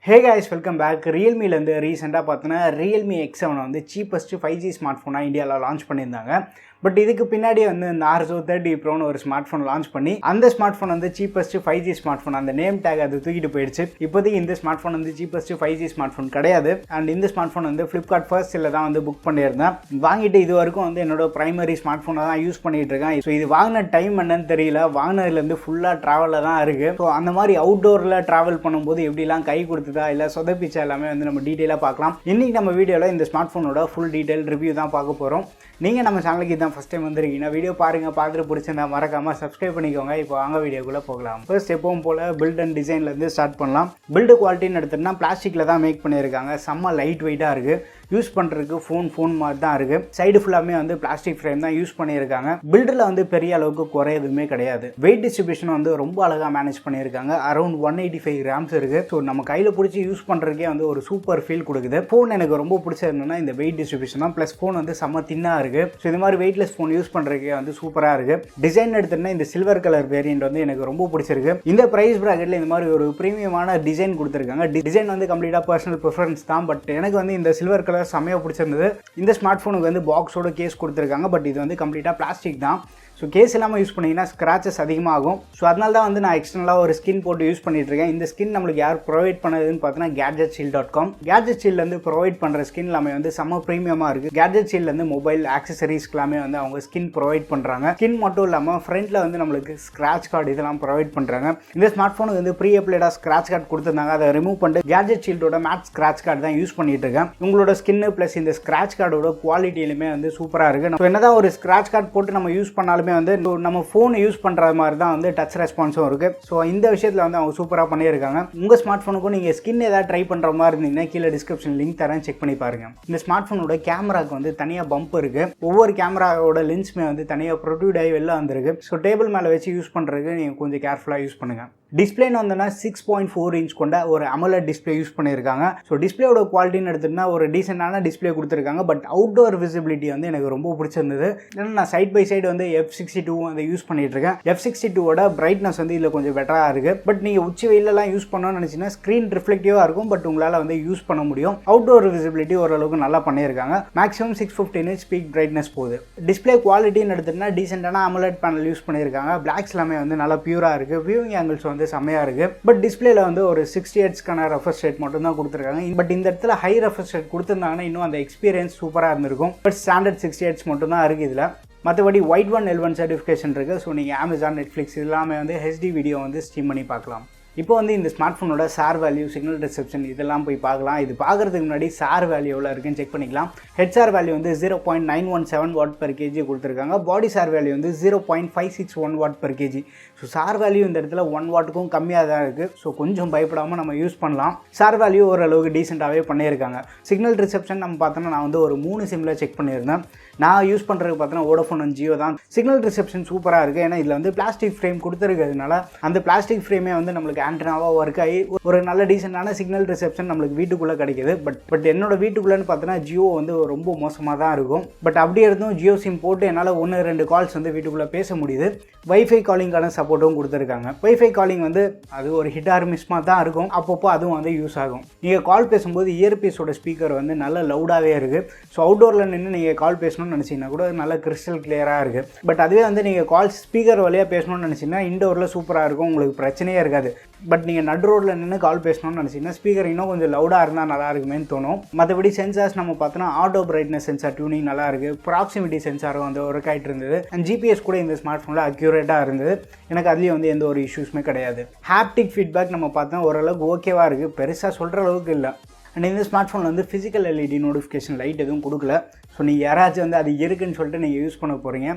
Hey guys, welcome back. Realme வந்து ரீசெண்டாக பார்த்தோன்னா Realme X7 வந்து சீப்பஸ்ட் 5G ஸ்மார்ட் ஃபோனாக இந்தியாவில் லான்ச் பண்ணியிருந்தாங்க. பட் இதுக்கு பின்னாடி வந்து இந்த Narzo 30 Proன்னு ஒரு ஸ்மார்ட் ஃபோன் லான்ச் பண்ணி அந்த ஸ்மார்ட் ஃபோன் வந்து சீப்பஸ்ட் 5G ஸ்மார்ட் ஃபோன் அந்த நேம் டேக் அது தூக்கிட்டு போயிடுச்சு. இப்போதைக்கு இந்த ஸ்மார்ட் ஃபோன் வந்து சீப்பஸ்ட் 5G ஸ்மார்ட் ஃபோன் கிடையாது. அண்ட் இந்த ஸ்மார்ட் ஃபோன் வந்து ஃப்ளிப்கார்ட் ஃபர்ஸ்ட் இல்லை தான் வந்து புக் பண்ணியிருந்தேன். வாங்கிட்டு இது வரைக்கும் வந்து என்னோட பிரைமரி ஸ்மார்ட் ஃபோனை தான் யூஸ் பண்ணிட்டு இருக்கேன். ஸோ இது வாங்கின டைம் என்னன்னு தெரியல, வாங்கினதுலேருந்து ஃபுல்லாக ட்ராவலில் தான் இருக்குது. ஸோ அந்த மாதிரி அவுட்டோரில் ட்ராவல் பண்ணும்போது எப்படிலாம் கை கொடுத்ததா இல்லை சொதப்பிச்சா எல்லாமே வந்து நம்ம டீட்டெயிலாக பார்க்கலாம். இன்றைக்கி நம்ம வீடியோவில் இந்த ஸ்மார்ட் ஃபோனோட ஃபுல் டீட்டெயில் ரிவ்யூ தான் பார்க்க போகிறோம். நீங்கள் நம்ம சேனலுக்கு இதான் ஃபஸ்ட் டைம் வந்துருக்கீங்கன்னா வீடியோ பாருங்கள், பார்த்துட்டு பிடிச்சிருந்தா மறக்காமல் சப்ஸ்கிரைப் பண்ணிக்கோங்க. இப்போ வாங்க வீடியோக்குள்ளே போகலாம். ஃபர்ஸ்ட் எப்பவும் போல் பில்ட் அண்ட் டிசைன்லேருந்து ஸ்டார்ட் பண்ணலாம். பில்டு குவாலிட்டின்னு எடுத்துகிட்டா பிளாஸ்டிக்கில் தான் மேக் பண்ணியிருக்காங்க. செம்ம லைட் வெயிட்டாக இருக்குது. யூஸ் பண்ணுறதுக்கு ஃபோன் மாதிரி தான் இருக்குது. சைடு ஃபுல்லாமே வந்து பிளாஸ்டிக் ஃப்ரேம் தான் யூஸ் பண்ணியிருக்காங்க. பில்டில் வந்து பெரிய அளவுக்கு குறை எதுவுமே கிடையாது. வெயிட் டிஸ்ட்ரிபியூஷன் வந்து ரொம்ப அழகாக மேனேஜ் பண்ணியிருக்காங்க. அரௌண்ட் 185 கிராம்ஸ் இருக்குது. ஸோ நம்ம கையில் பிடிச்சி யூஸ் பண்ணுறதுக்கே வந்து ஒரு சூப்பர் ஃபீல் கொடுக்குது. ஃபோன் எனக்கு ரொம்ப பிடிச்சது என்னன்னா இந்த வெயிட் டிஸ்ட்ரிபியூஷன் தான். ப்ளஸ் ஃபோன் வந்து செம்ம தின்னாக இருக்குது. ஸோ இந்த மாதிரி வெயிட்லெஸ் ஃபோன் யூஸ் பண்ணுறதுக்கே வந்து சூப்பராக இருக்குது. டிசைன் எடுத்துகிட்டா இந்த சில்வர் கலர் வேரியன்ட் வந்து எனக்கு ரொம்ப பிடிச்சிருக்கு. இந்த ப்ரைஸ் ப்ராக்கெட்டில் இந்த மாதிரி ஒரு ப்ரீமியமான டிசைன் கொடுத்துருக்காங்க. டிசைன் வந்து கம்ப்ளீட்டாக பர்சனல் ப்ரிஃபரன்ஸ் தான். பட் எனக்கு வந்து இந்த சில்வர் கலர் செம்மையாக பிடிச்சிருந்தது. இந்த ஸ்மார்ட் ஃபோனுக்கு வந்து பாக்ஸோட கேஸ் கொடுத்துருக்காங்க. பட் இது வந்து கம்ப்ளீட்டாக பிளாஸ்டிக் தான். ஸோ கேஸ் இல்லாமல் யூஸ் பண்ணிங்கன்னா ஸ்க்ராச்சஸ் அதிகமாகும். ஸோ அதனால தான் வந்து நான் எக்ஸ்டர்னலாக ஒரு ஸ்கின் போட்டு யூஸ் பண்ணிட்டு இருக்கேன். இந்த ஸ்கின் நம்மளுக்கு யார் ப்ரொவைட் பண்ணதுன்னு பார்த்தீங்கன்னா gadgetshield.com. gadgetshield வந்து ப்ரொவைட் பண்ணுற ஸ்கின் எல்லாமே வந்து செம்ம ப்ரீமியமாக இருக்குது. gadgetshield வந்து மொபைல் ஆக்சசரிஸ்க்கு எல்லாமே வந்து அவங்க ஸ்கின் ப்ரொவைட் பண்ணுறாங்க. ஸ்கின் மட்டும் இல்லாமல் ஃப்ரண்ட்டில் வந்து நம்மளுக்கு ஸ்க்ராட்ச் கார்டு இதெல்லாம் ப்ரொவைட் பண்ணுறாங்க. இந்த ஸ்மார்ட் ஃபோனுக்கு வந்து ப்ரீ அப்ளைடாக ஸ்க்ராட்ச் கார்டு கொடுத்துருந்தாங்க. அதை ரிமூவ் பண்ணிட்டு gadgetshield-ஓட மேட் ஸ்க்ராட்ச் கார்டு தான் யூஸ் பண்ணிட்டு இருக்கேன். உங்களோட ஸ்கின்னு ப்ளஸ் இந்த ஸ்க்ராட்ச் கார்டோட குவாலிட்டியிலுமே வந்து சூப்பராக இருக்குது. ஸோ என்னதான் ஒரு ஸ்க்ராட்ச் கார்டு போட்டு நம்ம யூஸ் பண்ணாலுமே வந்து நம்ம ஃபோன் யூஸ் பண்ணுற மாதிரி தான் வந்து டச் ரெஸ்பான்ஸும் இருக்குது. ஸோ இந்த விஷயத்தில் வந்து அவங்க சூப்பராக பண்ணியிருக்காங்க. உங்கள் ஸ்மார்ட் ஃபோனுக்கும் நீங்கள் ஸ்கின் ஏதாவது ட்ரை பண்ணுற மாதிரி இருந்தீங்கன்னா கீழே டிஸ்கிரிப்ஷன் லிங்க் தரேன், செக் பண்ணி பாருங்கள். இந்த ஸ்மார்ட் ஃபோனோட கேமராவுக்கு வந்து தனியாக பம்ப் இருக்குது. ஒவ்வொரு கேமராவோட லென்ஸுமே வந்து தனியாக ப்ரொடியூட் ஆகி வெளில வந்துருக்கு. ஸோ டேபிள் மேலே வச்சு யூஸ் பண்ணுறதுக்கு நீங்கள் கொஞ்சம் கேர்ஃபுல்லாக யூஸ் பண்ணுங்கள். டிஸ்பிளேன்னு வந்தோன்னா 6.4 இன்ச் கொண்ட ஒரு AMOLED டிஸ்பிளே யூஸ் பண்ணியிருக்காங்க. ஸோ டிஸ்பிளேயோட குவாலிட்டின்னு எடுத்துகிட்டா ஒரு டீசெண்டான டிஸ்பிளே கொடுத்துருக்காங்க. பட் அவுட்டோர் விசிபிலிட்டி வந்து எனக்கு ரொம்ப பிடிச்சிருந்தது. ஏன்னா நான் சைட் பை சைடு வந்து F62 அதை யூஸ் பண்ணிட்டு இருக்கேன். F62ஓட பிரைட்னஸ் வந்து இதில் கொஞ்சம் பெட்டராக இருக்குது. பட் நீங்கள் உச்சி வெயிலெலாம் யூஸ் பண்ணணும்னு நினச்சிங்கன்னா ஸ்க்ரீன் ரிஃப்ளெக்டிவாக இருக்கும். பட் உங்களால் வந்து யூஸ் பண்ண முடியும். அவுட்டோர் விசிபிலிட்டி ஓரளவுக்கு நல்லா பண்ணியிருக்காங்க. மேக்ஸிமம் 650 nits பீக் பிரைட்னஸ் போகுது. டிஸ்பிளே குவாலிட்டின்னு எடுத்துகிட்டா டீசெண்டான AMOLED பேனல் யூஸ் பண்ணியிருக்காங்க. பிளாக்ஸ் எல்லாமே வந்து நல்லா பியூராக இருக்குது. வியூவிங் ஆங்கிள்ஸ் வந்து செம்மையாக இருக்குது. பட் டிஸ்பிளேல வந்து ஒரு 60 ஹெர்ட்ஸ்க்கான ரெஃப்ரெஷ் ரேட் மட்டும் தான் கொடுத்துருக்காங்க. பட் இந்த இடத்துல ஹை ரெஃப்ரெஷ் ரேட் கொடுத்துருந்தாங்கன்னா இன்னும் அந்த எக்ஸ்பீரியன்ஸ் சூப்பராக இருந்திருக்கும். பட் ஸ்டாண்டர்ட் 60 ஹெர்ட்ஸ் மட்டும் தான் இருக்குது இதில். மற்றபடி ஒயிட் ஒன் L1 சர்டிஃபிகேஷன் இருக்குது. ஸோ நீங்கள் Amazon, Netflix எல்லாமே வந்து HD வீடியோ வந்து ஸ்ட்ரீம் பண்ணி பார்க்கலாம். இப்போ வந்து இந்த ஸ்மார்ட் ஃபோனோட சார் வேல்யூ, சிக்னல் ரிசெப்ஷன் இதெல்லாம் போய் பார்க்கலாம். இது பார்க்குறதுக்கு முன்னாடி சார் வேல்யூ எவ்வளோ இருக்குன்னு செக் பண்ணிக்கலாம். ஹெட் சார் வேல்யூ வந்து 0.917 வாட் per kg கொடுத்துருக்காங்க. பாடி சார் வேல்யூ வந்து 0.561 what per kg. So sir value இந்த இடத்துல 1 வாட்டுக்கும் கம்மியாக தான் இருக்குது. ஸோ கொஞ்சம் பயப்படாமல் நம்ம யூஸ் பண்ணலாம். சார் வேல்யூ ஓரளவுக்கு டீசெண்டாகவே பண்ணியிருக்காங்க. சிக்னல் ரிசெப்ஷன் நம்ம பார்த்தோன்னா நான் வந்து ஒரு 3 சிம்மில் செக் பண்ணியிருந்தேன். நான் யூஸ் பண்ணுறதுக்கு பார்த்தோன்னா வோடஃபோன் அண்ட் ஜியோ தான். சிக்னல் ரிசெப்ஷன் சூப்பராக இருக்குது. ஏன்னா இதில் வந்து பிளாஸ்டிக் ஃப்ரேம் கொடுத்துருக்கிறதுனால அந்த பிளாஸ்டிக் ஃப்ரேமே வந்து நம்மளுக்கு ஆண்டனாவாக ஒர்க் ஆகி ஒரு நல்ல டீசெண்டான சிக்னல் ரிசெப்ஷன் நம்மளுக்கு வீட்டுக்குள்ளே கிடைக்கிது. பட் என்னோட வீட்டுக்குள்ளேன்னு பார்த்தோன்னா ஜியோ வந்து ரொம்ப மோசமாக தான் இருக்கும். பட் அப்படி இருந்தும் ஜியோ சிம் போட்டு என்னால் 1-2 கால்ஸ் வந்து வீட்டுக்குள்ளே பேச முடியுது. வைஃபை காலிங்கான சப்போர்ட்டும் கொடுத்துருக்காங்க. வைஃபை காலிங் வந்து அது ஒரு ஹிட் ஆர் மிஸ்மாக தான் இருக்கும். அப்பப்போ அதுவும் வந்து யூஸ் ஆகும். நீங்கள் கால் பேசும்போது இயர்பீஸோட ஸ்பீக்கர் வந்து நல்ல லவுடாகவே இருக்குது. ஸோ அவுட்டோரில் நின்று நீங்கள் கால் பேசணும்னு நினச்சிங்கன்னா கூட நல்ல கிறிஸ்டல் கிளியராக இருக்குது. பட் அதுவே வந்து நீங்கள் கால் ஸ்பீக்கர் வழியாக பேசணும்னு நினச்சிங்கன்னா இன்டோரில் சூப்பராக இருக்கும், உங்களுக்கு பிரச்சனையே இருக்காது. பட் நீங்கள் நடு ரோட்டில் நின்று கால் பேசணும்னு நினச்சிங்கன்னா ஸ்பீக்கர் இன்னும் கொஞ்சம் லவுடாக இருந்தால் நல்லா இருக்குமேன்னு தோணும். மற்றபடி சென்சார்ஸ் நம்ம பார்த்தோன்னா ஆட்டோ பிரைட்னஸ் சென்சார் டியூனிங் நல்லா இருக்குது. ப்ராக்சிமிட்டி சென்சாரும் வந்து ஒர்க் ஆகிட்டு இருந்தது. அண்ட் ஜிபிஎஸ் கூட இந்த ஸ்மார்ட் ஃபோனில் அக்யூரேட்டாக இருந்தது. எனக்கு அதுலேயும் வந்து எந்த ஒரு இஷ்யூஸுமே கிடையாது. ஹாப்டிக் ஃபீட்பேக் நம்ம பார்த்தோன்னா ஓரளவுக்கு ஓகேவாக இருக்குது. பெருசாக சொல்கிற அளவுக்கு இல்லை. அண்ட் இந்த ஸ்மார்ட் ஃபோனில் வந்து ஃபிசிக்கல் LED நோட்டிஃபிகேஷன் லைட் எதுவும் கொடுக்கல. ஸோ நீங்கள் யாராச்சும் வந்து அது இருக்குன்னு சொல்லிட்டு நீங்கள் யூஸ் பண்ண போகிறீங்க,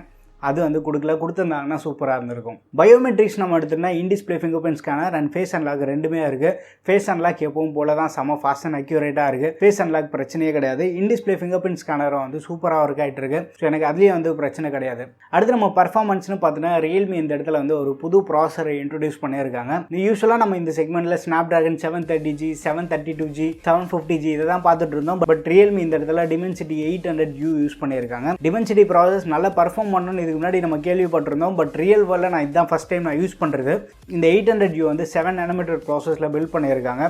அது வந்து கொடுத்துருந்தாங்கன்னா சூப்பராக இருந்திருக்கும். பயோமெட்ரிக்ஸ் நம்ம எடுத்துகிட்டா in display fingerprint scanner and face unlock ரெண்டுமே இருக்குது. ஃபேஸ் அன்லாக் எப்பவும் போல தான் செம ஃபாஸ்ட் அண்ட் அக்யூரேட்டாக இருக்குது. ஃபேஸ் அன்லாக் பிரச்சனையே கிடையாது. இன்டிஸ்பிளே ஃபிங்கர் பிரிண்ட் ஸ்கேனரும் வந்து சூப்பராக ஒர்க் ஆகிட்டு இருக்கு. ஸோ எனக்கு அதுலேயே வந்து பிரச்சனை கிடையாது. அடுத்து நம்ம பர்ஃபார்மன்ஸ்னு பார்த்தீங்கன்னா ரியல்மி இந்த இடத்துல வந்து ஒரு புது ப்ராசரை இன்ட்ரடியூஸ் பண்ணியிருக்காங்க. யூஸ்வலாக நம்ம இந்த செக்மெண்ட்டில் ஸ்னாப்டிராகன் 730G, 732G, 750G இதை தான் பார்த்துட்டு இருந்தோம். பட் ரியல்மி இந்த இடத்துல Dimensity 800U யூஸ் பண்ணியிருக்காங்க. Dimensity ப்ராசஸ் நல்லா பர்ஃபார்ம் பண்ணணும்னு இதுக்கு முன்னாடி நம்ம கேள்விப்பட்டிருந்தோம். பட் ரியல் வேர்ல்டில் நான் இதுதான் ஃபஸ்ட் டைம் நான் யூஸ் பண்ணுறது. இந்த 800U வந்து 7 nm ப்ராசஸில் பில்ட் பண்ணியிருக்காங்க.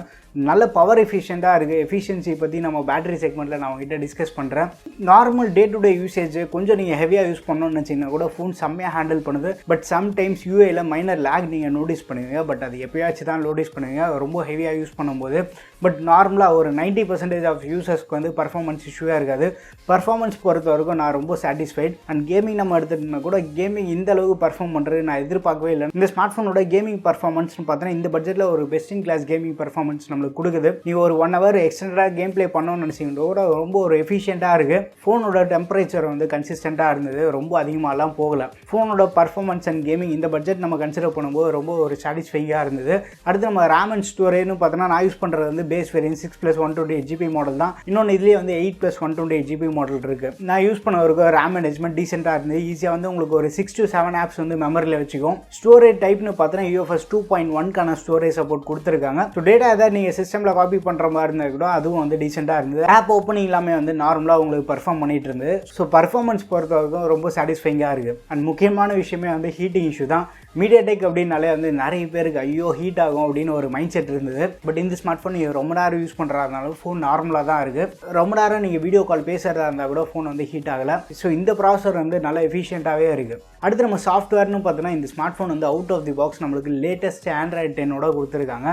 நல்ல பவர் எஃபிஷியண்ட்டாக இருக்குது. எஃபிஷியன்சி பற்றி நம்ம பேட்டரி செக்மெண்ட்டில் நான் உங்ககிட்ட டிஸ்கஸ் பண்ணுறேன். Normal day to day usage கொஞ்சம் நீங்கள் ஹெவியாக யூஸ் பண்ணணும்னு நினச்சிங்கன்னா கூட ஃபோன் செம்மையாக ஹேண்டில் பண்ணுது. பட் சம்டைம்ஸ் யூஏயில் மைனர் லேக் நீங்கள் நோட்டீஸ் பண்ணுவீங்க. பட் அது எப்போயாச்சும் தான் நோட்டீஸ் பண்ணுவீங்க ரொம்ப ஹெவியாக யூஸ் பண்ணும்போது. பட் நார்மலாக ஒரு 90% ஆஃப் யூசர்ஸ்க்கு வந்து பர்ஃபார்மன்ஸ் இஷ்யூவாக இருக்காது. பர்ஃபார்மன்ஸ் பொறுத்த வரைக்கும் நான் ரொம்ப சாட்டிஸ்ஃபைட். அண்ட் கேமிங் நம்ம எடுத்துகிட்டோம்னா கூட கேமிங் இந்த அளவுக்கு பர்ஃபார்ம் பண்ணுறது நான் எதிர்பார்க்கவே இல்லை. இந்த ஸ்மார்ட் ஃபோனோட கேமிங் பர்ஃபார்மன்ஸ்னு பார்த்தீங்கன்னா இந்த பட்ஜெட்டில் ஒரு best in class gaming performance நம்மளுக்கு கொடுக்குது. நீங்கள் ஒரு 1 hour எக்ஸ்டெண்டாக கேம் ப்ளே பண்ணணும்னு நினச்சிங்கன்னா ரொம்ப ஒரு எஃபிஷியண்ட்டாக இருக்குது. ஃபோனோட டெம்பரேச்சர் வந்து கன்சிஸ்டண்ட்டாக இருந்தது. ரொம்ப அதிகமாகலாம் போகலை. ஃபோனோட பர்ஃபார்மன்ஸ் அண்ட் கேமிங் இந்த பட்ஜெட் நம்ம கன்சிடர் பண்ணும்போது ரொம்ப ஒரு சாட்டிஸ்ஃபைங்காக இருந்தது. அடுத்து நம்ம ரேம் அண்ட் ஸ்டோரேஜ்னு பார்த்தோன்னா நான் யூஸ் பண்ணுறது வந்து பேஸ் வேரியன்ட் 6+128GB மாடல் தான். இன்னொன்று இதுலேயே வந்து 8+128GB மாடல் இருக்குது. நான் யூஸ் பண்ண வரைக்கும் ரேம் மேனேஜ்மெண்ட் டீசெண்டாக இருந்தது. ஈஸியாக வந்து உங்களுக்கு ஒரு 6 to 7 ஆப்ஸ் வந்து மெமரியில் வச்சுக்கும். ஸ்டோரேஜ் டைப்னு பார்த்தோன்னா UFS 2.1 ஸ்டோரேஜ் சப்போர்ட் கொடுத்துருக்காங்க. ஸோ டேட்டா ஏதாவது நீங்கள் சிஸ்டமில் காப்பி பண்ணுற மாதிரி இருந்தால் கூட அதுவும் வந்து டீசெண்டாக இருந்தது. ஆப் ஓப்பனிங் எல்லாமே வந்து நார்மலாக உங்களுக்கு பர்ஃபார்ம் பண்ணிட்டு இருந்தது. ஸோ பர்ஃபார்மன்ஸ் பொறுத்த வரைக்கும் ரொம்ப சாட்டிஸ்ஃபைங்காக இருக்குது. அண்ட் முக்கியமான விஷயமே வந்து ஹீட்டிங் இஷ்யூ தான். மீடியாடெக் அப்படின்னாலே வந்து நிறைய பேருக்கு ஐயோ ஹீட் ஆகும் அப்படின்னு ஒரு மைண்ட் செட் இருந்தது. பட் இந்த ஸ்மார்ட் ஃபோன் நீங்கள் ரொம்ப நேரம் யூஸ் பண்ணுறதுனால ஃபோன் நார்மலாக தான் இருக்குது. ரொம்ப நேரம் நீங்கள் வீடியோ கால் பேசுகிறதா இருந்தால் கூட ஃபோன் வந்து ஹீட் ஆகலை. ஸோ இந்த ப்ராசஸர் வந்து நல்லா எஃபிஷியண்ட்டாகவே இருக்குது. அடுத்து நம்ம சாஃப்ட்வேர்னு பார்த்தோன்னா இந்த ஸ்மார்ட் ஃபோன் வந்து அவுட் ஆஃப் தி பாக்ஸ் நம்மளுக்கு லேட்டஸ்ட் Android 10 கொடுத்துருக்காங்க.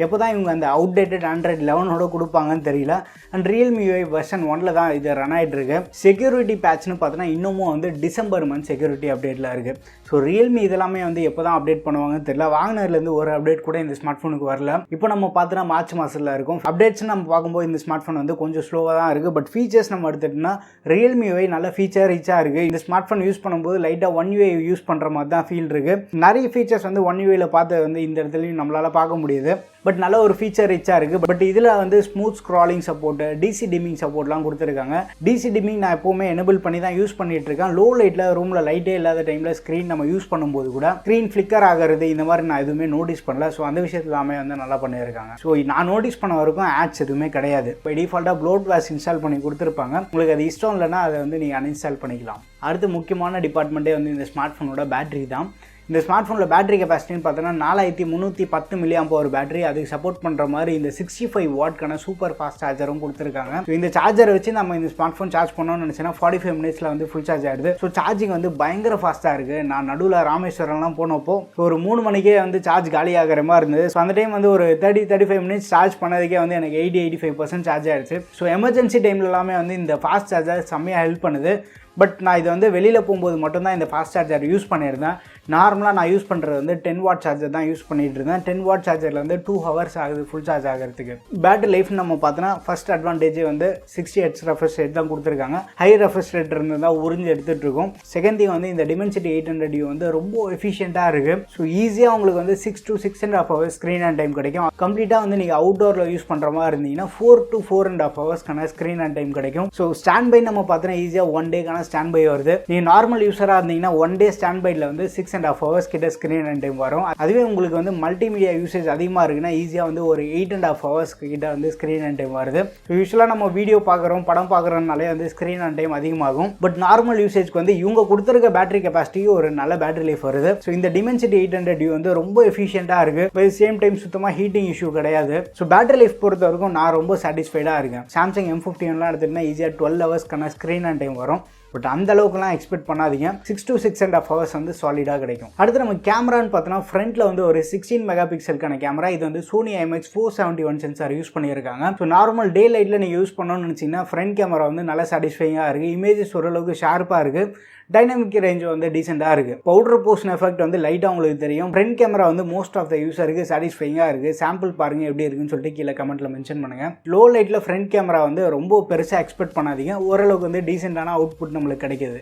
எப்போ தான் இவங்க அந்த அவுடேட்டட் Android 11 கொடுப்பாங்கன்னு தெரியல. அண்ட் Realme UI வெர்ஷன் 1 தான் இது ரன் ஆகிட்டு இருக்கு. செக்யூரிட்டி பேட்ச்னு பார்த்தோன்னா இன்னமும் வந்து டிசம்பர் மந்த் செக்யூரிட்டி அப்டேட்டில் இருக்குது. ஸோ Realme இதெல்லாமே வந்து எப்போ தான் அப்டேட் பண்ணுவாங்கன்னு தெரியல. வாங்கினதுலேருந்து ஒரு அப்டேட் கூட இந்த ஸ்மார்ட் ஃபோனுக்கு வரல. இப்போ நம்ம பார்த்தோன்னா மார்ச் மாதத்தில் இருக்கும். அப்டேட்ஸ் நம்ம பார்க்கும்போது இந்த ஸ்மார்ட் ஃபோன் வந்து கொஞ்சம் ஸ்லோவாக தான் இருக்குது. பட் ஃபீச்சர்ஸ் நம்ம எடுத்துகிட்டோம்னா Realme UI நல்ல ஃபீச்சர் ரிச்சாக இருக்குது. இந்த ஸ்மார்ட் ஃபோன் யூஸ் பண்ணும்போது லைட்டாக One UI யூஸ் பண்ணுற மாதிரி தான் ஃபீல் இருக்குது. நிறைய ஃபீச்சர்ஸ் வந்து One UIயில் பார்த்து வந்து இந்த இடத்துலையும் நம்மளால் பார்க்க முடியுது. பட் நல்ல ஒரு ஃபீச்சர் ரிச்சாக இருக்குது. பட் இதில் வந்து smooth scrolling support, DC dimming சப்போர்ட்லாம் கொடுத்துருக்காங்க. DC டிமிங் நான் எப்போவுமே எனபிள் பண்ணி தான் யூஸ் பண்ணிட்டு இருக்கேன். லோ லைட்டில் ரூமில் லைட்டே இல்லாத டைமில் ஸ்க்ரீன் நம்ம யூஸ் பண்ணும்போது கூட ஸ்க்ரீன் ஃப்ளிக்கர் ஆகிறது இந்த மாதிரி நான் எதுவுமே நோட்டீஸ் பண்ணல. ஸோ அந்த விஷயத்தில் எல்லாமே வந்து நல்லா பண்ணியிருக்காங்க. ஸோ நான் நோட்டீஸ் பண்ண வரைக்கும் ஆட்ஸ் எதுவுமே கிடையாது. இப்போ டிஃபால்ட்டாக ப்ளோட்வேர்ஸ் இன்ஸ்டால் பண்ணி கொடுத்துருப்பாங்க. உங்களுக்கு அது இஷ்டம் இல்லைன்னா அதை வந்து நீங்கள் அன்இன்ஸ்டால் பண்ணிக்கலாம். அடுத்து முக்கியமான டிபார்ட்மெண்ட்டே வந்து இந்த ஸ்மார்ட் ஃபோனோட பேட்டரி தான். இந்த ஸ்மார்ட் ஃபோனில் பேட்டரி கெப்பாசிட்டின்னு பார்த்தோன்னா 4310 mAh பேட்டரி. அதுக்கு சப்போர்ட் பண்ணுற மாதிரி இந்த 65 வாட்க்கான சூப்பர் ஃபாஸ்ட் சார்ஜரும் கொடுத்துருக்காங்க. ஸோ இந்த சார்ஜரை வச்சு நம்ம இந்த ஸ்மார்ட் ஃபோன் சார்ஜ் பண்ணோம்னு நினச்சோன்னா 45 minutesல வந்து ஃபுல் சார்ஜ் ஆகிடுது. ஸோ சார்ஜிங் வந்து பயங்கர ஃபாஸ்ட்டாக இருக்குது. நான் நடுவில் ராமேஸ்வரம்லாம் போனப்போ ஒரு 3 மணிக்கே வந்து சார்ஜ் காலி ஆகிற மாதிரி இருந்தது. ஸோ அந்த டைம் வந்து ஒரு 30-35 minutes சார்ஜ் பண்ணதுக்கே வந்து எனக்கு 80-85% சார்ஜ் ஆகிடுச்சு. ஸோ எமர்ஜென்சி டைமில் எல்லாமே வந்து இந்த ஃபாஸ்ட் சார்ஜர் செம்மையாக ஹெல்ப் பண்ணுது. பட் நான் இது வந்து வெளியில் போகும்போது மட்டும்தான் இந்த ஃபாஸ்ட் சார்ஜர் யூஸ் பண்ணியிருந்தேன். நார்மலாக நான் யூஸ் பண்ணுறது வந்து 10 watt சார்ஜர் தான் யூஸ் பண்ணிகிட்டு இருந்தேன். 10 watt சார்ஜரில் வந்து 2 hours ஆகுது ஃபுல் சார்ஜ் ஆகிறதுக்கு. பேட்டரி லைஃப் நம்ம பார்த்தோன்னா ஃபஸ்ட் அட்வான்டேஜே வந்து 60 Hz ரெஃப்ரெஷ் ரேட் தான் கொடுத்துருக்காங்க. ஹை ரெஃப்ரெஷ் ரேட் இருந்து தான் உறிஞ்சு எடுத்துகிட்டு இருக்கும். செகண்ட் திங் வந்து இந்த Dimensity 800U வந்து ரொம்ப எஃபிஷியண்ட்டாக இருக்குது. ஸோ ஈஸியாக உங்களுக்கு வந்து 6 to 6.5 hours screen and time கிடைக்கும். கம்ப்ளீட்டாக வந்து நீங்கள் அவுட்டோரில் யூஸ் பண்ணுற மாதிரி இருந்தீங்கன்னா 4 to 4.5 hours screen and time கிடைக்கும். ஸோ ஸ்டாண்ட் பை நம்ம பார்த்தோன்னா ஈஸியாக 1 டேக்கான ஸ்டாண்ட் பை வருது. நீங்கள் நார்மல் யூஸராக இருந்தீங்கன்னா 1 day ஸ்டாண்ட் பையில் வந்து 6.5 hours கிட்ட ஸ்க்ரீன் அண்ட் டைம் வரும். அதுவே உங்களுக்கு வந்து மல்டிமீடியா யூசேஜ் அதிகமாக இருக்குன்னா ஈஸியாக வந்து ஒரு 8.5 hours கிட்ட வந்து ஸ்க்ரீன் அண்ட் டைம் வருது. ஸோ யூஸ்வலாக நம்ம வீடியோ பார்க்குறோம், படம் பார்க்குறோம்னாலே வந்து ஸ்க்ரீன் அண்ட் டைம் அதிகமாகும். பட் நார்மல் யூசேஜ்க்கு வந்து இவங்க கொடுத்துருக்க பேட்டரி கெப்பாசிட்டிக்கு ஒரு நல்ல பேட்டரி லைஃப் வருது. ஸோ இந்த Dimensity 800U வந்து ரொம்ப எஃபிஷியண்ட்டாக இருக்குது. பட் சேம் டைம் சுத்தமாக ஹீட்டிங் இஷ்யூ கிடையாது. ஸோ பேட்டரி லைஃப் பொறுத்த வரைக்கும் நான் ரொம்ப சாட்டிஸ்ஃபைடாக இருக்கேன். சாம்சங் M51 எடுத்துகிட்டா ஈஸியாக 12 hours ஸ்க்ரீன் அண்ட் டைம் வரும். பட் அந்த அளவுக்குலாம் எக்ஸ்பெக்ட் பண்ணாதீங்க. 6 to 6.5 hours வந்து சாலிடாக கிடைக்கும். அடுத்து நம்ம கேமரான்னு பார்த்தோன்னா ஃப்ரண்ட்டில் வந்து ஒரு 16 மெகாபிக்சலுக்கான கேமரா. இது வந்து Sony IMX471 சென்சார் யூஸ் பண்ணியிருக்காங்க. ஸோ நார்மல் டே லைட்டில் நீங்கள் யூஸ் பண்ணணும்னு நினச்சிங்கன்னா ஃப்ரண்ட் கேமரா வந்து நல்லா சாட்டிஸ்ஃபைங்காக இருக்குது. இமேஜஸ் ஓரளவுக்கு ஷார்ப்பாக இருக்குது. டைனமிக் ரேஞ்ச் வந்து டீசெண்டாக இருக்குது. பவுடர் போஷன் எஃபெக்ட் வந்து லைட்டாக உங்களுக்கு தெரியும். ஃப்ரண்ட் கேமரா வந்து மோஸ்ட் ஆஃப் த யூஸருக்கு சாட்டிஸ்ஃபைங்காக இருக்குது. சாம்பிள் பாருங்கள் எப்படி இருக்குன்னு சொல்லிட்டு கீழே கமெண்ட்டில் மென்ஷன் பண்ணுங்கள். லோ லைட்டில் ஃப்ரண்ட் கேமரா வந்து ரொம்ப பெருசாக எக்ஸ்பெக்ட் பண்ணாதீங்க. ஓரளவுக்கு வந்து டீசெண்டான அவுட்புட் நம்மளுக்கு கிடைக்கிது.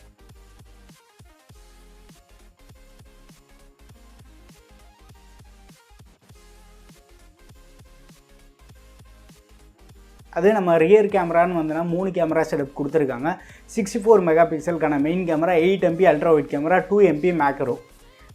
அதே நம்ம ரியர் கேமரான்னு வந்தோன்னா 3 கேமரா செட்டப் கொடுத்துருக்காங்க. 64 மெகாபிக்சலுக்கான main camera, 8 MP ultra wide camera, 2 MP macro.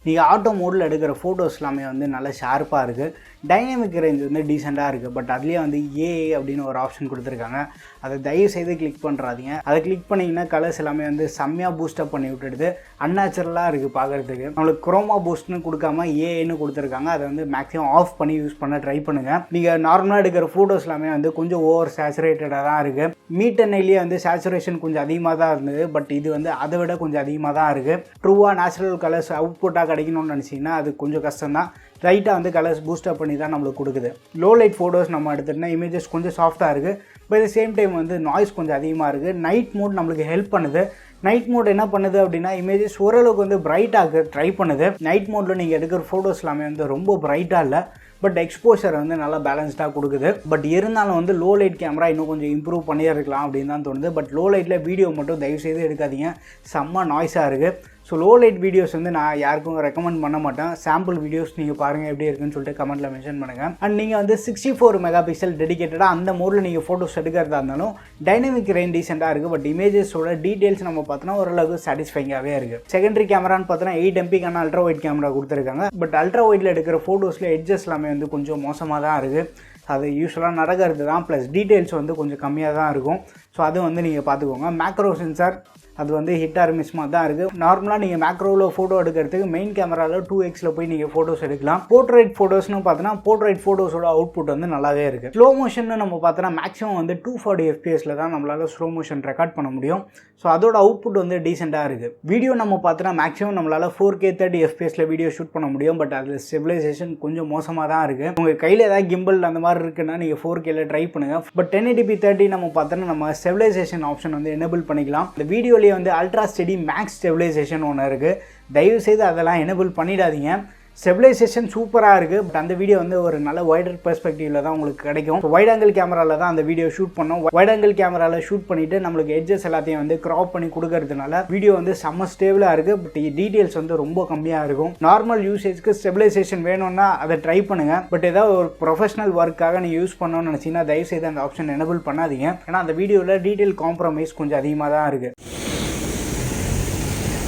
நீங்கள் ஆட்டோ மோடில் எடுக்கிற ஃபோட்டோஸ் எல்லாமே வந்து நல்லா ஷார்ப்பாக இருக்குது. டைனமிக் ரேஞ்ச் வந்து டீசெண்டாக இருக்குது. பட் அதுலேயே வந்து ஏஐ அப்படின்னு ஒரு ஆப்ஷன் கொடுத்துருக்காங்க. அதை தயவு செய்து கிளிக் பண்ணுறாதீங்க. அதை கிளிக் பண்ணிங்கன்னா கலர்ஸ் எல்லாமே வந்து செம்மையாக பூஸ்டப் பண்ணி விட்டுடுது. அன்நேச்சுரலாக இருக்குது பார்க்குறதுக்கு. நம்மளுக்கு குரோமா பூஸ்ட்னு கொடுக்காம ஏஐன்னு கொடுத்துருக்காங்க. அதை வந்து மேக்ஸிமம் ஆஃப் பண்ணி யூஸ் பண்ண ட்ரை பண்ணுங்கள். நீங்கள் நார்மலாக எடுக்கிற ஃபோட்டோஸ் எல்லாமே வந்து கொஞ்சம் ஓவர் சேச்சுரேட்டடாக தான் இருக்குது. மீட் எண்ணெயிலேயே வந்து சேச்சுரேஷன் கொஞ்சம் அதிகமாக தான் இருந்தது. பட் இது வந்து அதை விட கொஞ்சம் அதிகமாக தான் இருக்குது. ட்ரூவாக நேச்சுரல் கலர்ஸ் அவுட்புட்டாக கிடைக்கணும்னு நினச்சிங்கன்னா அது கொஞ்சம் கஷ்டம் தான். லைட்டாக வந்து கலர்ஸ் பூஸ்டப் பண்ணி தான் நம்மளுக்கு கொடுக்குது. லோ லைட் ஃபோட்டோஸ் நம்ம எடுத்துகிட்டோம்னா இமேஜஸ் கொஞ்சம் சாஃப்ட்டாக இருக்குது. But at the same time வந்து நாய்ஸ் கொஞ்சம் அதிகமாக இருக்குது. நைட் மோட் நம்மளுக்கு ஹெல்ப் பண்ணுது. நைட் மோட் என்ன பண்ணுது அப்படின்னா இமேஜஸ் ஓரளவுக்கு வந்து பிரைட்டாக ட்ரை பண்ணுது. நைட் மோடில் நீங்கள் எடுக்கிற ஃபோட்டோஸ் எல்லாமே வந்து ரொம்ப பிரைட்டாக இல்லை. பட் எக்ஸ்போஷர் வந்து நல்லா பேலன்ஸ்டாக கொடுக்குது. பட் இருந்தாலும் வந்து லோ லைட் கேமரா இன்னும் கொஞ்சம் இம்ப்ரூவ் பண்ணியிருக்கலாம் அப்படின்னு தான் தோணுது. பட் லோ லைட்டில் வீடியோ மட்டும் தயவுசெய்து எடுக்காதீங்க. செம்ம நாய்ஸாக இருக்குது. ஸோ லோ லைட் வீடியோஸ் வந்து நான் யாருக்கும் ரெக்கமெண்ட் பண்ண மாட்டேன். சாம்பிள் வீடியோஸ் நீங்கள் பாருங்கள் எப்படி இருக்குன்னு சொல்லிட்டு கமெண்ட்டில் மென்ஷன் பண்ணுங்கள். அண்ட் நீங்கள் வந்து 64 மெகா பிக்சல் டெடிகேட்டடாக அந்த மோடில் நீங்கள் ஃபோட்டோஸ் எடுக்கிறதா இருந்தாலும் டைனமிக் ரேஞ்ச் டீசெண்டாக இருக்குது. பட் இமேஜஸோட டீட்டெயில்ஸ் நம்ம பார்த்தோன்னா ஓரளவுக்கு சாட்டிஸ்ஃபைங்காகவே இருக்குது. செகண்டரி கேமரான்னு பார்த்தோன்னா 8 MP அல்ட்ரா ஒயிட் கேமரா கொடுத்துருக்காங்க. பட் அல்ட்ரா ஒயிட்டில் எடுக்கிற ஃபோட்டோஸில் எட்ஜஸ் எல்லாமே வந்து கொஞ்சம் மோசமாக தான் இருக்குது. அது யூஸ்வலாக நடக்கிறது தான். ப்ளஸ் டீட்டெயில்ஸ் வந்து கொஞ்சம் கம்மியாக தான் இருக்கும். ஸோ அது வந்து நீங்கள் பார்த்துக்கோங்க. மேக்ரோ சென்சார் அது வந்து ஹிட் ஆர் மிஸ் மாதிரி தான் இருக்குது. நார்மலாக நீங்கள் மேக்ரோவில் ஃபோட்டோ எடுக்கிறதுக்கு மெயின் கேமராவில் 2x போய் நீங்கள் ஃபோட்டோஸ் எடுக்கலாம். போர்ட்ரைட் ஃபோட்டோஸ்னு பார்த்தோன்னா போர்ட்ரைட் ஃபோட்டோஸோட அவுட்புட் வந்து நல்லாவே இருக்குது. ஸ்லோ மோஷன் நம்ம பார்த்தோன்னா மேக்ஸிமம் வந்து 240 FPS தான் நம்மளால் ஸ்லோ மோஷன் ரெக்கார்ட் பண்ண முடியும். ஸோ அதோட அவுட்புட் வந்து டீசெண்டாக இருக்குது. வீடியோ நம்ம பார்த்தோன்னா மேக்ஸிமம் நம்மளால் 4K 30 FPS வீடியோ ஷூட் பண்ண முடியும். பட் அதில் ஸ்டெபிலைசேஷன் கொஞ்சம் மோசமாக தான் இருக்குது. உங்கள் கையில் ஏதாவது கிம்பிள் அந்த மாதிரி இருக்குன்னா நீங்கள் 4Kல ட்ரை பண்ணுங்கள். பட் 1080p 30 நம்ம பார்த்தோன்னா நம்ம ஸ்டெபிலைசேஷன் ஆப்ஷன் வந்து எனேபிள் பண்ணிக்கலாம். இந்த வீடியோலேயே வந்து அல்ட்ரா ஸ்டெடி மேக்ஸ் ஸ்டெபிலைசேஷன் ஒன்று இருக்குது. தயவுசெய்து அதெல்லாம் எனேபிள் பண்ணிடாதீங்க. ஸ்டெபிலைசேஷன் சூப்பராக இருக்குது. பட் அந்த வீடியோ வந்து ஒரு நல்ல வைடர் பெர்ஸ்பெக்டிவில் தான் உங்களுக்கு கிடைக்கும். வைட் ஆங்கிள் கேமராவில் தான் அந்த வீடியோ ஷூட் பண்ணோம். வைட் ஆங்கிள் கேமராவில் ஷூட் பண்ணிவிட்டு நம்மளுக்கு எட்ஜஸ் எல்லாத்தையும் வந்து க்ராப் பண்ணி கொடுக்கறதுனால வீடியோ வந்து செம்ம ஸ்டேபிளாக இருக்குது. பட் டீட்டெயில்ஸ் வந்து ரொம்ப கம்மியாக இருக்கும். நார்மல் யூசேஜ்க்கு ஸ்டெபிலைசேஷன் வேணும்னா அதை ட்ரை பண்ணுங்கள். பட் ஏதாவது ஒரு ப்ரொஃபஷனல் ஒர்க்காக நீங்கள் யூஸ் பண்ணணும்னு நினச்சிங்கன்னா தயவுசெய்து அந்த ஆப்ஷன் எனேபிள் பண்ணாதீங்க. ஏன்னா அந்த வீடியோவில் டீட்டெயில் காம்ப்ரமைஸ் கொஞ்சம் அதிகமாக தான் இருக்குது.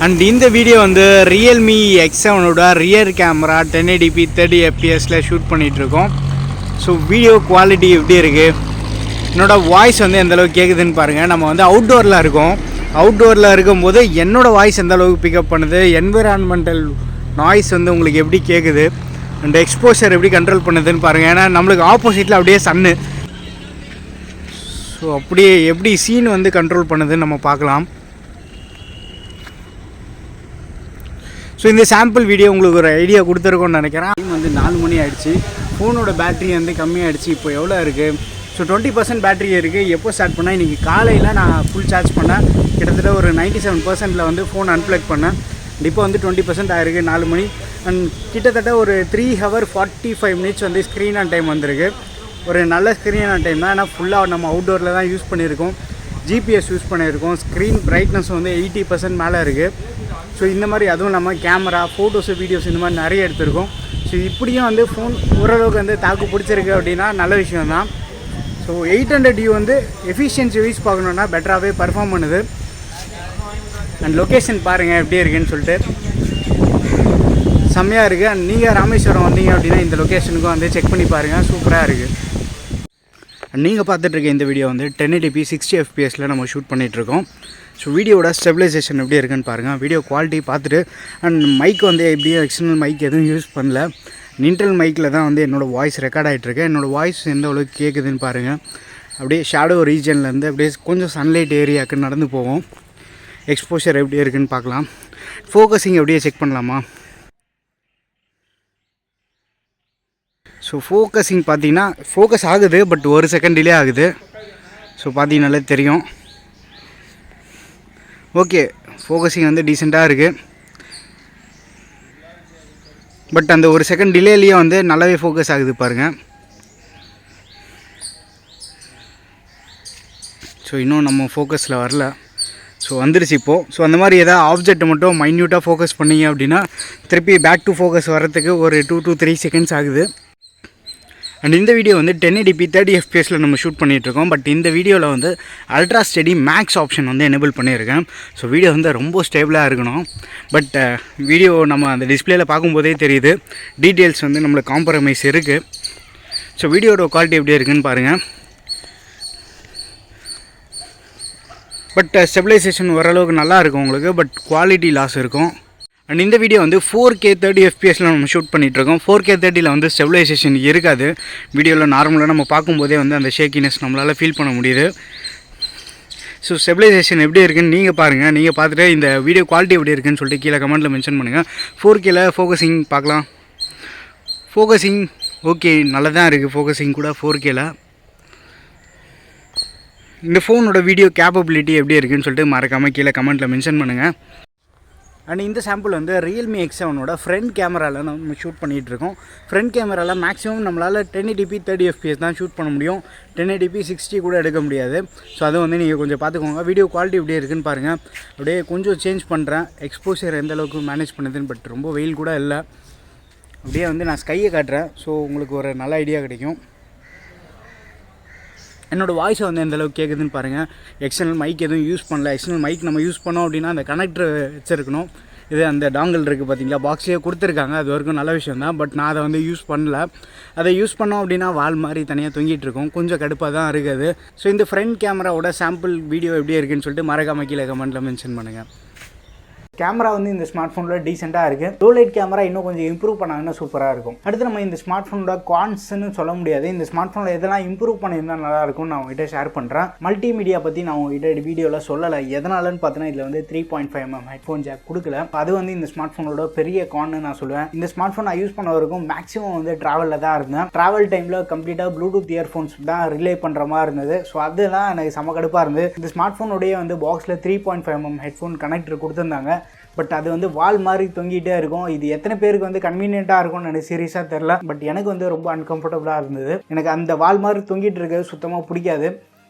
அண்ட் இந்த வீடியோ வந்து Realme X7 rear camera 1080p 30 FPS shoot பண்ணிகிட்ருக்கோம். ஸோ வீடியோ குவாலிட்டி எப்படி இருக்குது, என்னோடய வாய்ஸ் வந்து எந்தளவுக்கு கேட்குதுன்னு பாருங்கள். நம்ம வந்து அவுட்டோரில் இருக்கோம். அவுட்டோரில் இருக்கும்போது என்னோடய வாய்ஸ் எந்தளவுக்கு பிக்கப் பண்ணுது, என்விரான்மெண்டல் நாய்ஸ் வந்து உங்களுக்கு எப்படி கேட்குது, அண்ட் எக்ஸ்போஷர் எப்படி கண்ட்ரோல் பண்ணுதுன்னு பாருங்கள். ஏன்னா நம்மளுக்கு ஆப்போசிட்டில் அப்படியே சன்னு. ஸோ அப்படியே எப்படி சீன் வந்து கண்ட்ரோல் பண்ணுதுன்னு நம்ம பார்க்கலாம். ஸோ இந்த சாம்பிள் வீடியோ உங்களுக்கு ஒரு ஐடியா கொடுத்துருக்கோன்னு நினைக்கிறேன். டைம் வந்து 4 மணி ஆகிடுச்சு. ஃபோனோட பேட்ரி வந்து கம்மியாகிடுச்சு. இப்போ எவ்வளோ இருக்குது? ஸோ 20% பேட்ரி இருக்குது. எப்போ ஸ்டார்ட் பண்ணால் இன்றைக்கி காலையில் நான் ஃபுல் சார்ஜ் பண்ணேன். கிட்டத்தட்ட ஒரு 97% வந்து ஃபோன் அன்ப்ளக் பண்ணேன். இப்போ வந்து 20% ஆகிருக்கு. 4 மணி. அண்ட் கிட்டத்தட்ட ஒரு 3 hours 45 minutes வந்து ஸ்க்ரீன் ஆன் டைம் வந்திருக்கு. ஒரு நல்ல ஸ்க்ரீன் ஆன் டைம் தான். ஏன்னா ஃபுல்லாக நம்ம அவுட்டோரில் தான் யூஸ் பண்ணியிருக்கோம். GPS யூஸ் பண்ணியிருக்கோம். ஸ்க்ரீன் பிரைட்னஸ் வந்து 80% மேலே இருக்குது. ஸோ இந்த மாதிரி அதுவும் இல்லாமல் கேமரா, ஃபோட்டோஸு, வீடியோஸ் இந்த மாதிரி நிறைய எடுத்திருக்கோம். ஸோ இப்படியும் வந்து ஃபோன் ஓரளவுக்கு வந்து தாக்கு பிடிச்சிருக்கு அப்படின்னா நல்ல விஷயம் தான். ஸோ 800U வந்து எஃபிஷியன்சி வைஸ் பார்க்கணுன்னா பெட்டராகவே பர்ஃபார்ம் பண்ணுது. அண்ட் லொக்கேஷன் பாருங்கள் எப்படி இருக்குன்னு சொல்லிட்டு செம்மையாக இருக்குது. அண்ட் நீங்கள் ராமேஸ்வரம் வந்தீங்க அப்படின்னா இந்த லொக்கேஷனுக்கும் வந்து செக் பண்ணி பாருங்கள். சூப்பராக இருக்குது. நீங்கள் பார்த்துட்ருக்க இந்த வீடியோ வந்து 1080p 60 FPS நம்ம ஷூட் பண்ணிகிட்ருக்கோம். ஸோ வீடியோட ஸ்டெபிலைசேஷன் எப்படி இருக்குன்னு பாருங்கள். வீடியோ குவாலிட்டி பார்த்துட்டு அண்ட் மைக் வந்து எப்படியும் எக்ஸ்டர்னல் மைக் எதுவும் யூஸ் பண்ணல. இன்டர்னல் மைக்கில் தான் வந்து என்னோடய வாய்ஸ் ரெக்கார்ட் ஆகிட்டுருக்கு. என்னோடய வாய்ஸ் எந்த அளவுக்கு கேட்குதுன்னு பாருங்கள். அப்படியே ஷேடோ ரீஜன்லேருந்து அப்படியே கொஞ்சம் சன்லைட் ஏரியாவுக்கு நடந்து போவோம். எக்ஸ்போஷர் எப்படி இருக்குன்னு பார்க்கலாம். ஃபோக்கஸிங் எப்படியே செக் பண்ணலாமா? ஸோ ஃபோக்கஸிங் பார்த்தீங்கன்னா ஃபோக்கஸ் ஆகுது. பட் 1 செகண்ட் டிலே ஆகுது. ஸோ பார்த்தீங்கன்னாலே தெரியும். ஓகே, ஃபோக்கஸிங் வந்து டீசெண்டாக இருக்குது. பட் அந்த 1 செகண்ட் டிலேலேயே வந்து நல்லாவே ஃபோக்கஸ் ஆகுது பாருங்கள். ஸோ இன்னும் நம்ம ஃபோக்கஸில் வரல. ஸோ வந்துருச்சு இப்போது. ஸோ அந்த மாதிரி எதாவது ஆப்ஜெக்ட் மட்டும் மைன்யூட்டாக ஃபோக்கஸ் பண்ணிங்க அப்படின்னா திருப்பி பேக் டு ஃபோக்கஸ் வரத்துக்கு ஒரு 2 to 3 seconds ஆகுது. அண்ட் இந்த வீடியோ வந்து 1080p 30 fps நம்ம ஷூட் பண்ணிகிட்ருக்கோம். பட் இந்த வீடியோவில் வந்து அல்ட்ரா ஸ்டெடி மேக்ஸ் ஆப்ஷன் வந்து எனேபிள் பண்ணியிருக்கேன். ஸோ வீடியோ வந்து ரொம்ப ஸ்டேபிளாக இருக்கணும். பட் வீடியோ நம்ம அந்த டிஸ்பிளேயில் பார்க்கும்போதே தெரியுது, டீட்டெயில்ஸ் வந்து நம்மளுக்கு காம்ப்ரமைஸ் இருக்குது. ஸோ வீடியோட குவாலிட்டி எப்படி இருக்குதுன்னு பாருங்கள். பட் ஸ்டெபிலைசேஷன் ஓரளவுக்கு நல்லா இருக்கும் உங்களுக்கு, பட் குவாலிட்டி லாஸ் இருக்கும். அண்ட் இந்த வீடியோ வந்து 4K 30 fps நம்ம ஷூட் பண்ணிகிட்ருக்கோம். 4K 30 வந்து ஸ்டெபிலைசேஷன் இருக்காது. வீடியோவில் நார்மலாக நம்ம பார்க்கும்போதே வந்து அந்த ஷேக்கினஸ் நம்மளால் ஃபீல் பண்ண முடியுது. ஸோ ஸ்டெபிலைசேஷன் எப்படி இருக்குன்னு நீங்கள் பாருங்கள். நீங்கள் பார்த்துட்டு இந்த வீடியோ குவாலிட்டி எப்படி இருக்குன்னு சொல்லிட்டு கீழே கமெண்ட்டில் மென்ஷன் பண்ணுங்கள். 4Kல ஃபோக்கஸிங் பார்க்கலாம். ஃபோக்கஸிங் ஓகே, நல்லா தான் இருக்குது ஃபோக்கஸிங் கூட 4Kல. இந்த ஃபோனோட வீடியோ கேப்பபிலிட்டி எப்படி இருக்குன்னு சொல்லிட்டு மறக்காமல் கீழே கமெண்ட்டில் மென்ஷன் பண்ணுங்கள். அண்ட் இந்த சாம்பிள் வந்து Realme X7 ஃப்ரண்ட் கேமராவில் நம்ம ஷூட் பண்ணிகிட்ருக்கோம். ஃப்ரண்ட் கேமராவில் மேக்ஸிமம் நம்மளால் 1080p 30 fps தான் ஷூட் பண்ண முடியும். 1080p 60 கூட எடுக்க முடியாது. ஸோ அதை வந்து நீங்கள் கொஞ்சம் பார்த்துக்கோங்க. வீடியோ குவாலிட்டி எப்படி இருக்குன்னு பாருங்கள். அப்படியே கொஞ்சம் சேஞ்ச் பண்ணுறேன், எக்ஸ்போஷர் எந்த அளவுக்கு மேனேஜ் பண்ணுதுன்னு. பட் ரொம்ப வெயில் கூட இல்லை. அப்படியே வந்து நான் ஸ்கையை காட்டுறேன். ஸோ உங்களுக்கு ஒரு நல்ல ஐடியா கிடைக்கும். என்னோடய வாய்ஸை வந்து எந்தளவுக்கு கேட்குதுன்னு பாருங்கள். எக்ஸ்டர்னல் மைக் எதுவும் யூஸ் பண்ணல. எக்ஸ்டர்னல் மைக் நம்ம யூஸ் பண்ணோம் அப்படின்னா அந்த கனெக்டர் வச்சுருக்கணும். இது அந்த டாங்கல் இருக்குது பார்த்தீங்களா, பாக்ஸ்லேயே கொடுத்துருக்காங்க. அது வரைக்கும் நல்ல விஷயம் தான். பட் நான் அதை வந்து யூஸ் பண்ணல. அதை யூஸ் பண்ணோம் அப்படின்னா வால் மாதிரி தனியாக தொங்கிட்டு இருக்கும். கொஞ்சம் கடுப்பாக தான் இருக்குது. ஸோ இந்த ஃப்ரண்ட் கேமராவோட சாம்பிள் வீடியோ எப்படி இருக்குன்னு சொல்லிட்டு மறக்காம கீழே கமெண்ட்டில் மென்ஷன் பண்ணுங்கள். கேமரா வந்து இந்த ஸ்மார்ட் ஃபோனில் டீசெண்டாக இருக்குது. லோ லைட் கேமரா இன்னும் கொஞ்சம் இம்ப்ரூவ் பண்ணாங்கன்னா சூப்பராக இருக்கும். அடுத்து நம்ம இந்த ஸ்மார்ட் ஃபோனோட கான்ஸ்ன்னு சொல்ல முடியாது. இந்த ஸ்மார்ட் ஃபோனில் எதெல்லாம் இம்ப்ரூவ் பண்ணியிருந்தால் நல்லாயிருக்கும்னு நான் உங்ககிட்ட ஷேர் பண்ணுறேன். மல்டிமீடியா பற்றி நான் உங்ககிட்ட வீடியோவில் சொல்லலை. எதனாலன்னு பார்த்தீங்கன்னா இதில் வந்து 3.5mm ஹெட்ஃபோன் ஜாக் கொடுக்கல. அது வந்து இந்த ஸ்மார்ட் ஃபோனோட பெரிய கான்னு நான் சொல்லுவேன். இந்த ஸ்மார்ட் ஃபோன் நான் யூஸ் பண்ண வரைக்கும் மேக்ஸிமம் வந்து ட்ராவலில் தான் இருந்தேன். ட்ராவல் டைமில் கம்ப்ளீட்டாக ப்ளூடூத் இயர்ஃபோன்ஸ் தான் ரிலே பண்ணுற மாதிரி இருந்தது. ஸோ அதுதான் எனக்கு செம கடுப்பாக இருந்தது. இந்த ஸ்மார்ட் ஃபோனுடைய வந்து பாக்ஸில் 3.5mm ஹெட்ஃபோன் கனெக்டர் கொடுத்துருந்தாங்க. பட் அது வந்து வால் மாதிரி தொங்கிட்டே இருக்கும். இது எத்தனை பேருக்கு வந்து கன்வீனியண்ட்டாக இருக்கும்னு எனக்கு சீரியஸாக தெரில. பட் எனக்கு வந்து ரொம்ப அன்கம்ஃபர்டபுளாக இருந்தது. எனக்கு அந்த வால் மாதிரி தொங்கிட்டு இருக்கிறது சுத்தமாக பிடிக்காது.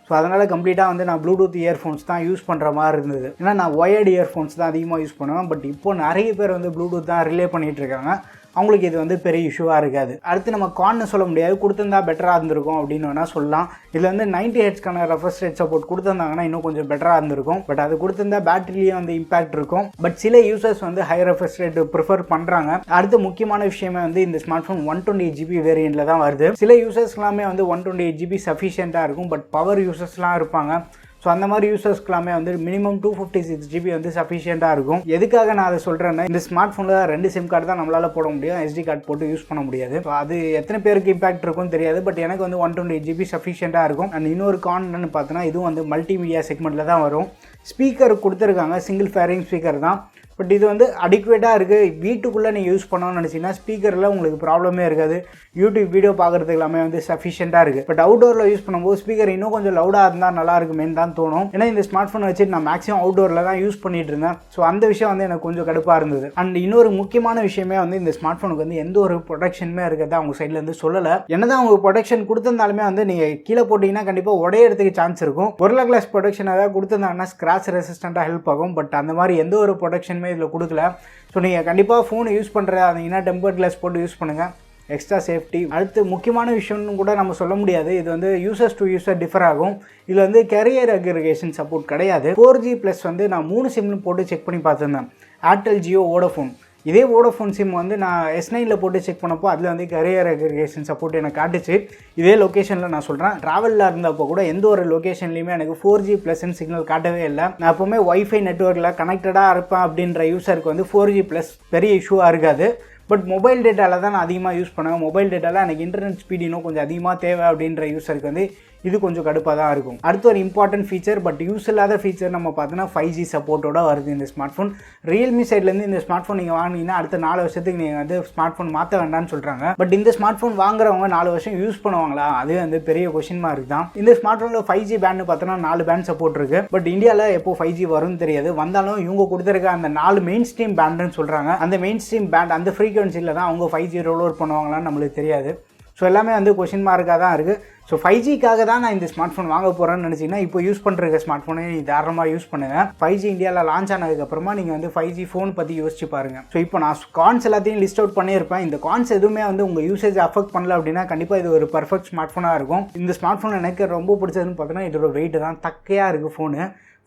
ஸோ அதனால் கம்ப்ளீட்டாக வந்து நான் ப்ளூடூத் இயர்ஃபோன்ஸ் தான் யூஸ் பண்ணுற மாதிரி இருந்தது. ஏன்னா நான் ஒயர்டு இயர்ஃபோன்ஸ் தான் அதிகமாக யூஸ் பண்ணுவேன். பட் இப்போ நிறைய பேர் வந்து ப்ளூடூத் தான் ரிலே பண்ணிகிட்டு இருக்காங்க. அவங்களுக்கு இது வந்து பெரிய இஷ்யூவாக இருக்காது. அடுத்து நம்ம கான்னு சொல்ல முடியாது, கொடுத்துருந்தா பெட்டராக இருந்திருக்கும் அப்படின்னு வேணால் சொல்லலாம். இதில் வந்து 90 ஹெர்ட்ஸ்க்கான ரெஃப்ரெஷ் ரேட் சப்போர்ட் கொடுத்துருந்தாங்கன்னா இன்னும் கொஞ்சம் பெட்டராக இருந்திருக்கும். பட் அது கொடுத்துருந்தா பேட்டரிலேயே வந்து இம்பாக்ட் இருக்கும். பட் சில யூசர்ஸ் வந்து ஹை ரெஃப்ரெஷ் ரேட் ப்ரிஃபர் பண்ணுறாங்க. அடுத்து முக்கியமான விஷயமே வந்து இந்த ஸ்மார்ட் ஃபோன் 128GB வேரியண்ட்டில் தான் வருது. சில யூசர்ஸ் எல்லாமே வந்து 128GB சஃபிஷியண்ட்டாக இருக்கும். பட் பவர் யூசர்ஸ்லாம் இருப்பாங்க. ஸோ அந்த மாதிரி யூசர்ஸ்க்கெல்லாமே வந்து மினிமம் 256GB வந்து சஃபிஷியண்ட்டாக இருக்கும். எதுக்காக நான் அதை சொல்கிறேன்னா, இந்த ஸ்மார்ட் ஃபோனில் 2 சிம் கார்டு தான் நம்மளால் போட முடியும். SD கார்டு போட்டு யூஸ் பண்ண முடியாது. ஸோ அது எத்தனை பேருக்கு இம்பாக்ட் இருக்கும்னு தெரியாது. பட் எனக்கு வந்து 128GB சஃபிஷியண்ட்டாக இருக்கும். அண்ட் இன்னொரு கான்னு பார்த்தோன்னா இதுவும் வந்து மல்டிமீடியா செக்மெண்ட்டில் தான் வரும். ஸ்பீக்கர் கொடுத்துருக்காங்க, சிங்கிள் ஃபேரிங் ஸ்பீக்கர் தான். பட் இது வந்து அடிக்குவேட்டாக இருக்குது. வீட்டுக்குள்ளே நீங்கள் யூஸ் பண்ணணும்னு நினச்சிங்கன்னா ஸ்பீக்கரில் உங்களுக்கு ப்ராப்ளமே இருக்காது. யூடியூப் வீடியோ பார்க்குறதுக்கு எல்லாமே வந்து சஃபிஷியண்ட்டாக இருக்குது. பட் அவுட்டோரில் யூஸ் பண்ணும்போது ஸ்பீக்கர் இன்னும் கொஞ்சம் லவுடாக இருந்தால் நல்லா இருக்குமேன்னு தான் தோணும். ஏன்னா இந்த ஸ்மார்ட் ஃபோனை வச்சுட்டு நான் மேக்ஸிமம் அவுட்டோரில் தான் யூஸ் பண்ணிட்டு இருந்தேன். ஸோ அந்த விஷயம் வந்து எனக்கு கொஞ்சம் கடுப்பாக இருந்தது. அண்ட் இன்னொரு முக்கியமான விஷயமே வந்து இந்த ஸ்மார்ட் ஃபோனுக்கு வந்து எந்த ஒரு ப்ரொடக்ஷனுமே இருக்கிறதா அவங்க சைட்லேருந்து சொல்லலை. என்னதான் அவங்க ப்ரொடக்ஷன் கொடுத்துருந்தாலுமே வந்து நீங்கள் கீழே போட்டிங்கன்னா கண்டிப்பாக உடையறதுக்கு சான்ஸ் இருக்கும். ஒருல கிளாஸ் ப்ரொடக்ஷன் ஏதாவது கொடுத்துருந்தாங்கன்னா ஸ்க்ராட்ச் ரெசிஸ்டண்ட்டாக ஹெல்ப் ஆகும். பட் அந்த மாதிரி எந்த ஒரு ப்ரொடக்ஷனுமே இதில் கொடுக்கல. ஸோ நீங்கள் கண்டிப்பாக ஃபோனை யூஸ் பண்ணுற இருந்தீங்கன்னா டெம்பர் கிளாஸ் போட்டு யூஸ் பண்ணுங்கள், எக்ஸ்ட்ரா சேஃப்டி. அடுத்து முக்கியமான விஷயம்னு கூட நம்ம சொல்ல முடியாது. இது வந்து யூசர்ஸ் டு யூசர் டிஃபர் ஆகும். இதில் வந்து கேரியர் அக்ரிகேஷன் சப்போர்ட் கிடையாது. 4G+ வந்து நான் 3 சிம்னு போட்டு செக் பண்ணி பார்த்துருந்தேன். ஏர்டெல், ஜியோ, வோடஃபோன். இதே வோடஃபோன் சிம் வந்து நான் S9ல் போட்டு செக் பண்ணப்போ அதில் வந்து கேரியர் அக்ரிகேஷன் சப்போர்ட் எனக்கு காட்டுச்சு. இதே லொக்கேஷனில் நான் சொல்கிறேன். ட்ராவலில் இருந்தப்போ கூட எந்த ஒரு லொக்கேஷன்லையுமே எனக்கு 4G+ சிக்னல் காட்டவே இல்லை. நான் எப்போவுமே ஒய்ஃபை நெட்வொர்க்கில் கனெக்டடாக இருப்பேன் அப்படின்ற யூசருக்கு வந்து 4G+ பெரிய இஷ்யூவாக இருக்காது. பட் மொபைல் டேட்டாவில் தான் நான் அதிகமாக யூஸ் பண்ணுவேன். மொபைல் டேட்டாவில் எனக்கு இன்டர்நெட் ஸ்பீட் இன்னும் கொஞ்சம் அதிகமாக தேவை அப்படின்ற யூசருக்கு வந்து இது கொஞ்சம் கடுப்பாக தான் இருக்கும். அடுத்து ஒரு இம்பார்ட்டன்ட் ஃபீச்சர், பட் யூஸ் இல்லாத ஃபீச்சர் நம்ம பார்த்தோன்னா 5G சப்போர்ட்டோட வருது இந்த ஸ்மார்ட் ஃபோன். ரியல்மி சைட்லேருந்து இந்த ஸ்மார்ட் ஃபோன் நீங்கள் வாங்கினீங்கன்னா அடுத்த 4 வருஷத்துக்கு நீங்கள் வந்து ஸ்மார்ட் ஃபோன் மாற்ற வேண்டாம்னு சொல்கிறாங்க. பட் இந்த ஸ்மார்ட் ஃபோன் வாங்குறவங்க 4 வருஷம் யூஸ் பண்ணுவாங்களா, அது வந்து பெரிய கொஸ்டின் மார்க் தான். இந்த ஸ்மார்ட் ஃபோனில் 5G பேண்ட் பார்த்தோன்னா 4 பேண்ட் சப்போர்ட் இருக்குது. பட் இந்தியாவில் எப்போ 5G வரும்னு தெரியாது. வந்தாலும் இவங்க கொடுத்துருக்க அந்த 4 மெயின் ஸ்ட்ரீம் பேண்டுன்னு சொல்கிறாங்க. அந்த மெயின் ஸ்ட்ரீம் பேண்ட் அந்த ஃப்ரீக்வன்சியில் தான் அவங்க 5G ரோல் அவுட் பண்ணுவாங்களான்னு நம்மளுக்கு தெரியாது. ஸோ எல்லாமே வந்து கொஷின் மார்க்காக தான் இருக்குது. ஸோ 5Gக்காக தான் நான் இந்த ஸ்மார்ட் ஃபோன் வாங்க போகிறேன்னு நினச்சிங்கன்னா இப்போ யூஸ் பண்ணுற ஸ்மார்ட் ஃபோனை நீ தாராளமாக யூஸ் பண்ணுங்கள். 5G இந்தியாவில் லான்ச் ஆனதுக்கப்புறமா நீங்கள் வந்து 5G ஃபோன் பற்றி யோசிச்சு பாருங்கள். ஸோ இப்போ நான் கான்ஸ் எல்லாத்தையும் லிஸ்ட் அவுட் பண்ணியிருப்பேன். இந்த கான்ஸ் எதுவுமே வந்து உங்கள் யூசேஜ் அஃபெக்ட் பண்ணல அப்படின்னா கண்டிப்பாக இது ஒரு பர்ஃபெக்ட் ஸ்மார்ட் ஃபோனாக இருக்கும். இந்த ஸ்மார்ட் ஃபோன் எனக்கு ரொம்ப பிடிச்சதுன்னு பார்த்தோன்னா இதோட வெயிட் தான். தக்கையாக இருக்குது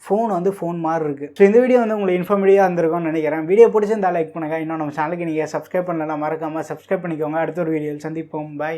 ஃபோன் வந்து ஃபோன் மாதிரி இருக்குது. ஸோ இந்த வீடியோ வந்து உங்களுக்கு இன்ஃபர்மேட்டிவாக இருந்திருக்கும்னு நினைக்கிறேன். வீடியோ பிடிச்சிருந்தா லைக் பண்ணுங்கள். இன்னும் நம்ம சேனலுக்கு நீங்கள் சப்ஸ்கிரைப் பண்ணலாம், மறக்காமல் சப்ஸ்கிரைப் பண்ணிக்கோங்க. அடுத்த ஒரு வீடியோவில் சந்திப்போம். பை.